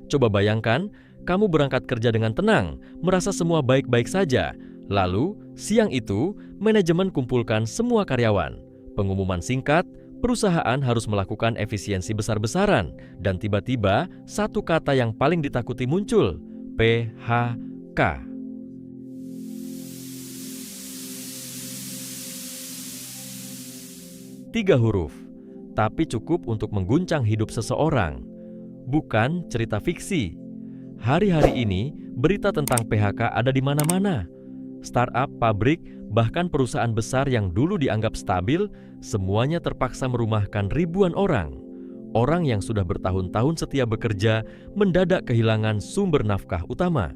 Coba bayangkan, kamu berangkat kerja dengan tenang, merasa semua baik-baik saja. Lalu, siang itu, manajemen kumpulkan semua karyawan. Pengumuman singkat, perusahaan harus melakukan efisiensi besar-besaran. Dan tiba-tiba, satu kata yang paling ditakuti muncul, PHK. Tiga huruf, tapi cukup untuk mengguncang hidup seseorang. Bukan cerita fiksi. Hari-hari ini, berita tentang PHK ada di mana-mana. Startup, pabrik, bahkan perusahaan besar yang dulu dianggap stabil, semuanya terpaksa merumahkan ribuan orang. Orang yang sudah bertahun-tahun setia bekerja, mendadak kehilangan sumber nafkah utama.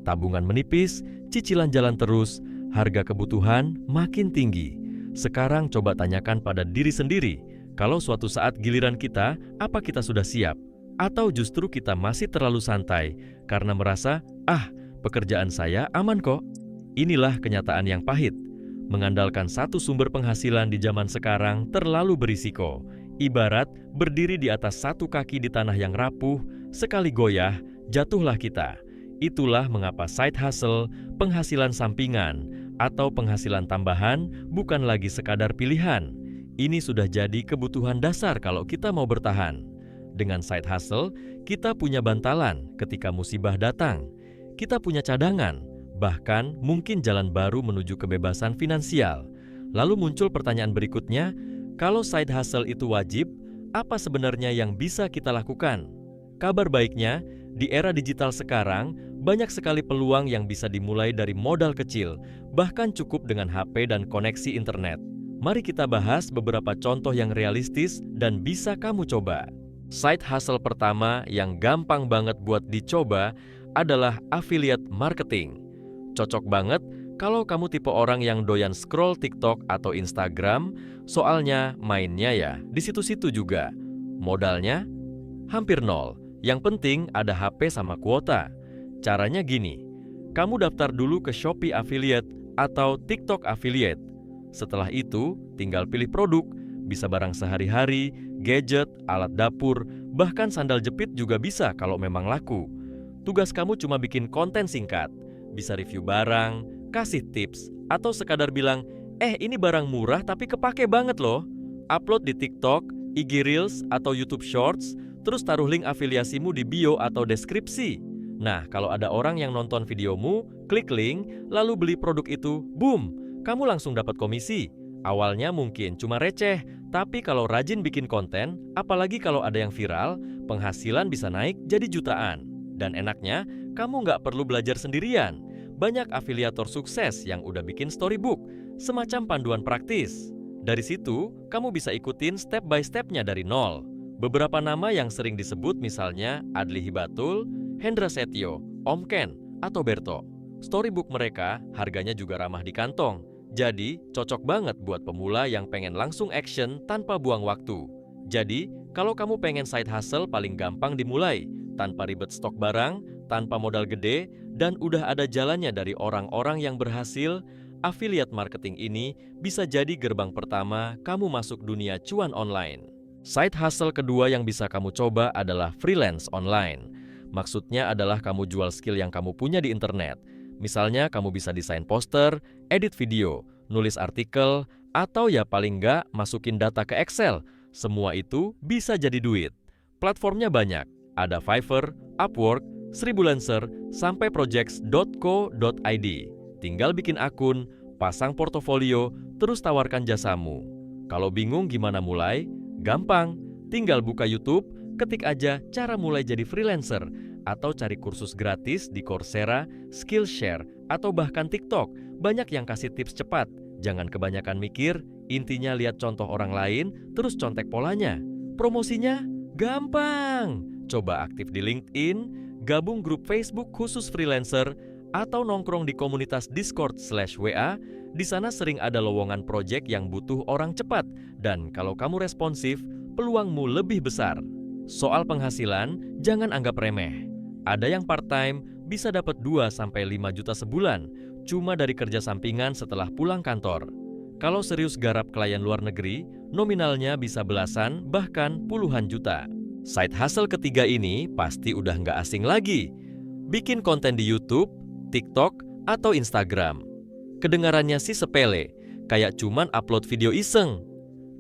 Tabungan menipis, cicilan jalan terus, harga kebutuhan makin tinggi. Sekarang coba tanyakan pada diri sendiri, kalau suatu saat giliran kita, apa kita sudah siap? Atau justru kita masih terlalu santai karena merasa, pekerjaan saya aman kok. Inilah kenyataan yang pahit. Mengandalkan satu sumber penghasilan di zaman sekarang terlalu berisiko. Ibarat berdiri di atas satu kaki di tanah yang rapuh, sekali goyah, jatuhlah kita. Itulah mengapa side hustle, penghasilan sampingan, atau penghasilan tambahan bukan lagi sekadar pilihan. Ini sudah jadi kebutuhan dasar kalau kita mau bertahan. Dengan side hustle, kita punya bantalan ketika musibah datang. Kita punya cadangan, bahkan mungkin jalan baru menuju kebebasan finansial. Lalu muncul pertanyaan berikutnya, kalau side hustle itu wajib, apa sebenarnya yang bisa kita lakukan? Kabar baiknya, di era digital sekarang, banyak sekali peluang yang bisa dimulai dari modal kecil, bahkan cukup dengan HP dan koneksi internet. Mari kita bahas beberapa contoh yang realistis dan bisa kamu coba. Side hustle pertama yang gampang banget buat dicoba adalah affiliate marketing. Cocok banget kalau kamu tipe orang yang doyan scroll TikTok atau Instagram, soalnya mainnya ya di situ-situ juga. Modalnya hampir nol, yang penting ada HP sama kuota. Caranya gini, kamu daftar dulu ke Shopee Affiliate atau TikTok Affiliate. Setelah itu, tinggal pilih produk, bisa barang sehari-hari, gadget, alat dapur, bahkan sandal jepit juga bisa kalau memang laku. Tugas kamu cuma bikin konten singkat, bisa review barang, kasih tips, atau sekadar bilang, ini barang murah tapi kepake banget loh. Upload di TikTok, IG Reels, atau YouTube Shorts, terus taruh link afiliasimu di bio atau deskripsi. Nah, kalau ada orang yang nonton videomu, klik link, lalu beli produk itu, boom, kamu langsung dapat komisi. Awalnya mungkin cuma receh, tapi kalau rajin bikin konten, apalagi kalau ada yang viral, penghasilan bisa naik jadi jutaan. Dan enaknya, kamu nggak perlu belajar sendirian. Banyak afiliator sukses yang udah bikin storybook, semacam panduan praktis. Dari situ, kamu bisa ikutin step by step-nya dari nol. Beberapa nama yang sering disebut misalnya Adli Hibatul, Hendra Setio, Om Ken, atau Berto. Storybook mereka harganya juga ramah di kantong. Jadi, cocok banget buat pemula yang pengen langsung action tanpa buang waktu. Jadi, kalau kamu pengen side hustle paling gampang dimulai, tanpa ribet stok barang, tanpa modal gede, dan udah ada jalannya dari orang-orang yang berhasil, affiliate marketing ini bisa jadi gerbang pertama kamu masuk dunia cuan online. Side hustle kedua yang bisa kamu coba adalah freelance online. Maksudnya adalah kamu jual skill yang kamu punya di internet. Misalnya kamu bisa desain poster, edit video, nulis artikel, atau ya paling nggak masukin data ke Excel. Semua itu bisa jadi duit. Platformnya banyak, ada Fiverr, Upwork, Sribulancer, sampai projects.co.id. Tinggal bikin akun, pasang portofolio, terus tawarkan jasamu. Kalau bingung gimana mulai? Gampang, tinggal buka YouTube, ketik aja cara mulai jadi freelancer, atau cari kursus gratis di Coursera, Skillshare, atau bahkan TikTok. Banyak yang kasih tips cepat. Jangan kebanyakan mikir, intinya lihat contoh orang lain, terus contek polanya. Promosinya gampang. Coba aktif di LinkedIn, gabung grup Facebook khusus freelancer, atau nongkrong di komunitas Discord/WA. Di sana sering ada lowongan proyek yang butuh orang cepat. Dan kalau kamu responsif, peluangmu lebih besar. Soal penghasilan, jangan anggap remeh. Ada yang part-time bisa dapat 2-5 juta sebulan, cuma dari kerja sampingan setelah pulang kantor. Kalau serius garap klien luar negeri, nominalnya bisa belasan bahkan puluhan juta. Side hustle ketiga ini pasti udah nggak asing lagi. Bikin konten di YouTube, TikTok, atau Instagram. Kedengarannya sih sepele, kayak cuman upload video iseng.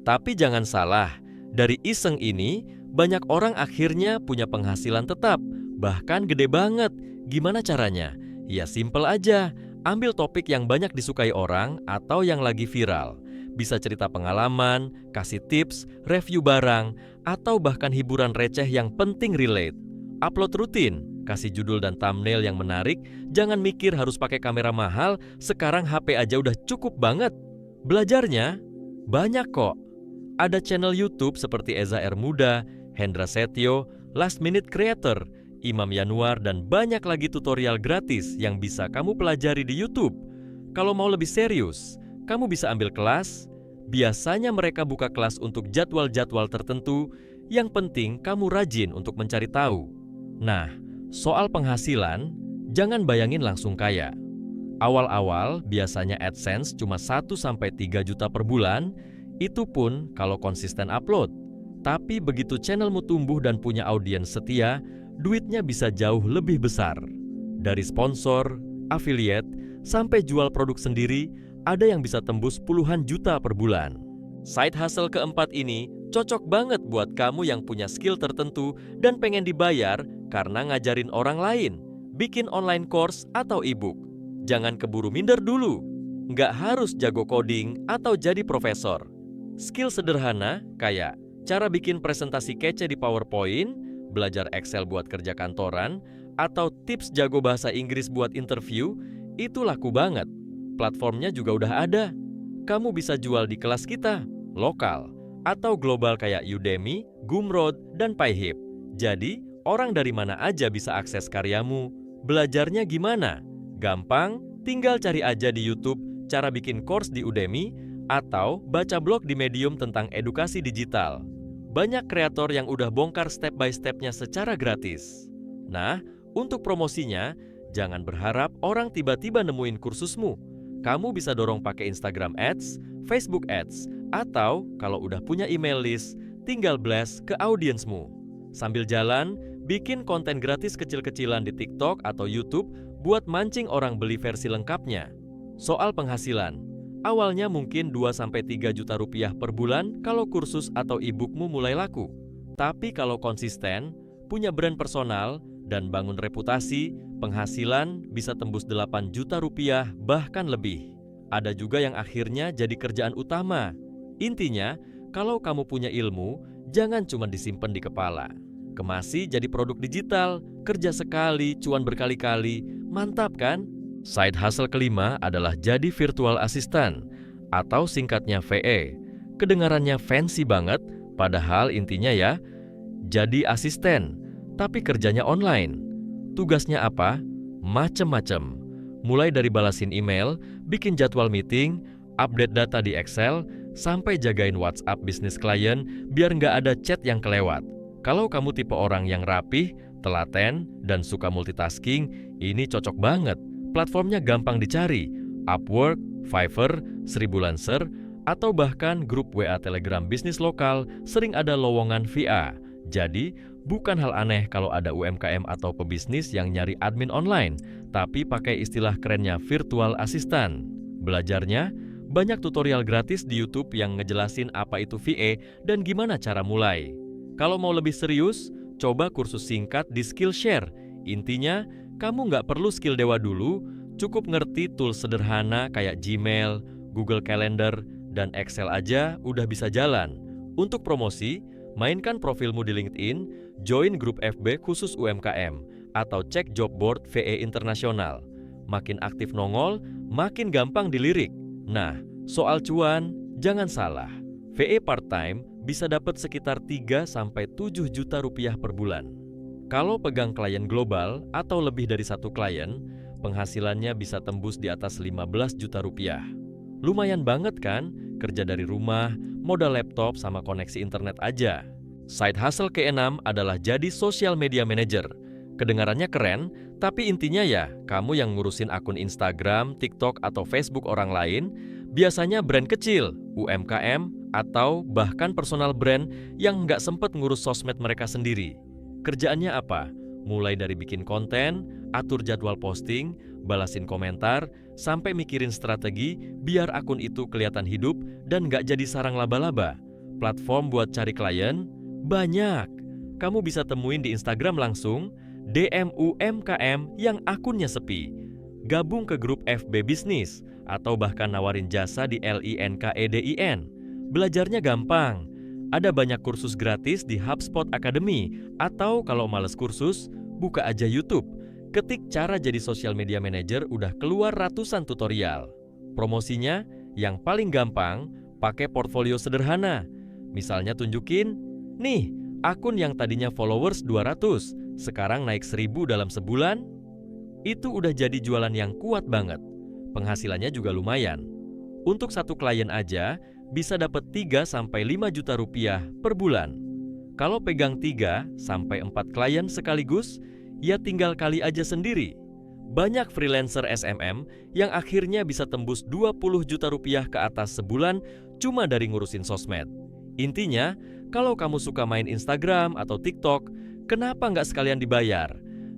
Tapi jangan salah, dari iseng ini, banyak orang akhirnya punya penghasilan tetap, bahkan gede banget. Gimana caranya? Ya simple aja, ambil topik yang banyak disukai orang atau yang lagi viral. Bisa cerita pengalaman, kasih tips, review barang, atau bahkan hiburan receh yang penting relate. Upload rutin, kasih judul dan thumbnail yang menarik, jangan mikir harus pakai kamera mahal, sekarang HP aja udah cukup banget. Belajarnya banyak kok. Ada channel YouTube seperti Eza R. Muda, Hendra Setio, Last Minute Creator, Imam Yanuar, dan banyak lagi tutorial gratis yang bisa kamu pelajari di YouTube. Kalau mau lebih serius, kamu bisa ambil kelas. Biasanya mereka buka kelas untuk jadwal-jadwal tertentu. Yang penting kamu rajin untuk mencari tahu. Nah, soal penghasilan, jangan bayangin langsung kaya. Awal-awal biasanya AdSense cuma 1-3 juta per bulan, itu pun kalau konsisten upload. Tapi begitu channelmu tumbuh dan punya audiens setia, duitnya bisa jauh lebih besar. Dari sponsor, affiliate, sampai jual produk sendiri, ada yang bisa tembus puluhan juta per bulan. Side hustle keempat ini cocok banget buat kamu yang punya skill tertentu dan pengen dibayar karena ngajarin orang lain, bikin online course atau e-book. Jangan keburu minder dulu. Nggak harus jago coding atau jadi profesor. Skill sederhana kayak cara bikin presentasi kece di PowerPoint, belajar Excel buat kerja kantoran, atau tips jago bahasa Inggris buat interview, itu laku banget. Platformnya juga udah ada. Kamu bisa jual di kelas kita, lokal, atau global kayak Udemy, Gumroad, dan Payhip. Jadi, orang dari mana aja bisa akses karyamu. Belajarnya gimana? Gampang, tinggal cari aja di YouTube cara bikin course di Udemy, atau baca blog di Medium tentang edukasi digital. Banyak kreator yang udah bongkar step by step-nya secara gratis. Nah, untuk promosinya, jangan berharap orang tiba-tiba nemuin kursusmu. Kamu bisa dorong pakai Instagram Ads, Facebook Ads, atau kalau udah punya email list, tinggal blast ke audiensmu. Sambil jalan, bikin konten gratis kecil-kecilan di TikTok atau YouTube buat mancing orang beli versi lengkapnya. Soal penghasilan, awalnya mungkin 2-3 juta rupiah per bulan kalau kursus atau e-bookmu mulai laku. Tapi kalau konsisten, punya brand personal, dan bangun reputasi, penghasilan bisa tembus 8 juta rupiah bahkan lebih. Ada juga yang akhirnya jadi kerjaan utama. Intinya, kalau kamu punya ilmu, jangan cuma disimpan di kepala. Kemasi jadi produk digital, kerja sekali, cuan berkali-kali, mantap kan? Side hustle kelima adalah jadi virtual assistant, atau singkatnya VA. Kedengarannya fancy banget, padahal intinya ya, jadi asisten, tapi kerjanya online. Tugasnya apa? Macem-macem. Mulai dari balasin email, bikin jadwal meeting, update data di Excel, sampai jagain WhatsApp bisnis klien biar nggak ada chat yang kelewat. Kalau kamu tipe orang yang rapih, telaten, dan suka multitasking, ini cocok banget. Platformnya gampang dicari, Upwork, Fiverr, Sribulancer, atau bahkan grup WA Telegram bisnis lokal sering ada lowongan VA. Jadi, bukan hal aneh kalau ada UMKM atau pebisnis yang nyari admin online, tapi pakai istilah kerennya virtual assistant. Belajarnya, banyak tutorial gratis di YouTube yang ngejelasin apa itu VA dan gimana cara mulai. Kalau mau lebih serius, coba kursus singkat di Skillshare. Intinya, kamu nggak perlu skill dewa dulu, cukup ngerti tools sederhana kayak Gmail, Google Calendar, dan Excel aja udah bisa jalan. Untuk promosi, mainkan profilmu di LinkedIn, join grup FB khusus UMKM, atau cek job board VA internasional. Makin aktif nongol, makin gampang dilirik. Nah, soal cuan, jangan salah. VA part-time bisa dapat sekitar 3-7 juta rupiah per bulan. Kalau pegang klien global atau lebih dari satu klien, penghasilannya bisa tembus di atas 15 juta rupiah. Lumayan banget kan, kerja dari rumah, modal laptop sama koneksi internet aja. Side hustle keenam adalah jadi social media manager. Kedengarannya keren, tapi intinya ya, kamu yang ngurusin akun Instagram, TikTok, atau Facebook orang lain, biasanya brand kecil, UMKM, atau bahkan personal brand yang nggak sempet ngurus sosmed mereka sendiri. Kerjaannya apa? Mulai dari bikin konten, atur jadwal posting, balasin komentar, sampai mikirin strategi biar akun itu kelihatan hidup dan nggak jadi sarang laba-laba. Platform buat cari klien? Banyak. Kamu bisa temuin di Instagram langsung, DM UMKM yang akunnya sepi. Gabung ke grup FB Bisnis, atau bahkan nawarin jasa di LINKEDIN. Belajarnya gampang. Ada banyak kursus gratis di HubSpot Academy, atau kalau males kursus, buka aja YouTube. Ketik cara jadi social media manager, udah keluar ratusan tutorial. Promosinya yang paling gampang, pakai portfolio sederhana. Misalnya tunjukin, nih, akun yang tadinya followers 200, sekarang naik 1000 dalam sebulan. Itu udah jadi jualan yang kuat banget. Penghasilannya juga lumayan. Untuk satu klien aja bisa dapat 3-5 juta rupiah per bulan. Kalau pegang 3-4 klien sekaligus, ya tinggal kali aja sendiri. Banyak freelancer SMM yang akhirnya bisa tembus 20 juta rupiah ke atas sebulan cuma dari ngurusin sosmed. Intinya, kalau kamu suka main Instagram atau TikTok, kenapa nggak sekalian dibayar?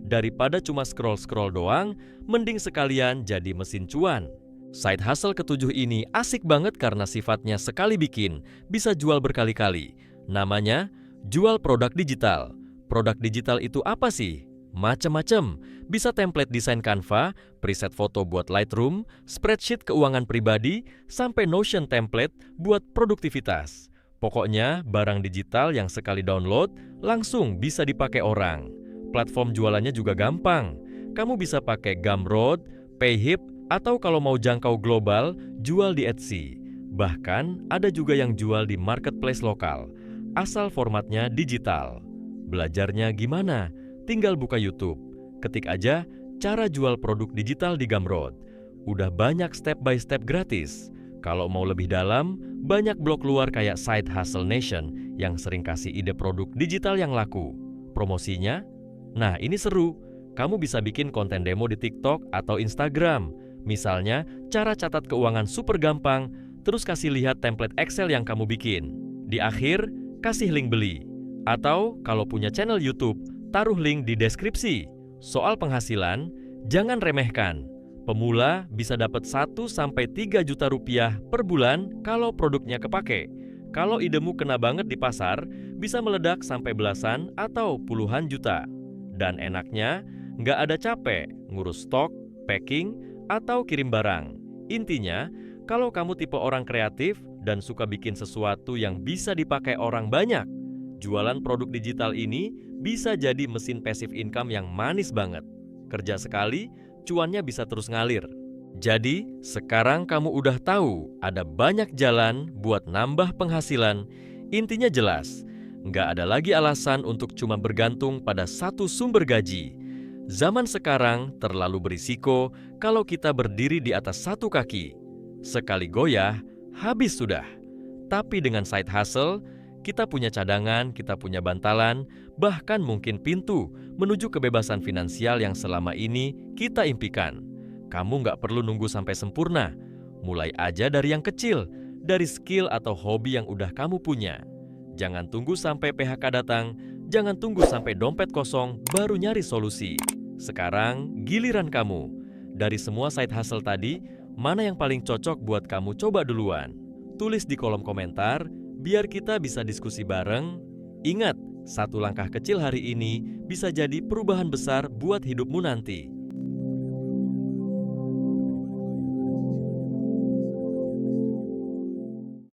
Daripada cuma scroll-scroll doang, mending sekalian jadi mesin cuan. Side hustle ketujuh ini asik banget karena sifatnya sekali bikin, bisa jual berkali-kali. Namanya, jual produk digital. Produk digital itu apa sih? Macem-macem. Bisa template desain Canva, preset foto buat Lightroom, spreadsheet keuangan pribadi, sampai Notion template buat produktivitas. Pokoknya, barang digital yang sekali download, langsung bisa dipakai orang. Platform jualannya juga gampang. Kamu bisa pakai Gumroad, Payhip, atau kalau mau jangkau global, jual di Etsy. Bahkan ada juga yang jual di marketplace lokal, asal formatnya digital. Belajarnya gimana? Tinggal buka YouTube. Ketik aja cara jual produk digital di Gumroad. Udah banyak step by step gratis. Kalau mau lebih dalam, banyak blog luar kayak Side Hustle Nation yang sering kasih ide produk digital yang laku. Promosinya? Nah, ini seru. Kamu bisa bikin konten demo di TikTok atau Instagram. Misalnya, cara catat keuangan super gampang, terus kasih lihat template Excel yang kamu bikin. Di akhir, kasih link beli. Atau kalau punya channel YouTube, taruh link di deskripsi. Soal penghasilan, jangan remehkan. Pemula bisa dapat 1-3 juta rupiah per bulan kalau produknya kepake. Kalau idemu kena banget di pasar, bisa meledak sampai belasan atau puluhan juta. Dan enaknya, nggak ada capek ngurus stok, packing, atau kirim barang. Intinya, kalau kamu tipe orang kreatif dan suka bikin sesuatu yang bisa dipakai orang banyak, jualan produk digital ini bisa jadi mesin passive income yang manis banget. Kerja sekali, cuannya bisa terus ngalir. Jadi, sekarang kamu udah tahu ada banyak jalan buat nambah penghasilan. Intinya jelas, nggak ada lagi alasan untuk cuma bergantung pada satu sumber gaji. Zaman sekarang terlalu berisiko kalau kita berdiri di atas satu kaki. Sekali goyah, habis sudah. Tapi dengan side hustle, kita punya cadangan, kita punya bantalan, bahkan mungkin pintu menuju kebebasan finansial yang selama ini kita impikan. Kamu nggak perlu nunggu sampai sempurna. Mulai aja dari yang kecil, dari skill atau hobi yang udah kamu punya. Jangan tunggu sampai PHK datang, jangan tunggu sampai dompet kosong baru nyari solusi. Sekarang giliran kamu. Dari semua side hustle tadi, mana yang paling cocok buat kamu coba duluan? Tulis di kolom komentar, biar kita bisa diskusi bareng. Ingat, satu langkah kecil hari ini bisa jadi perubahan besar buat hidupmu nanti.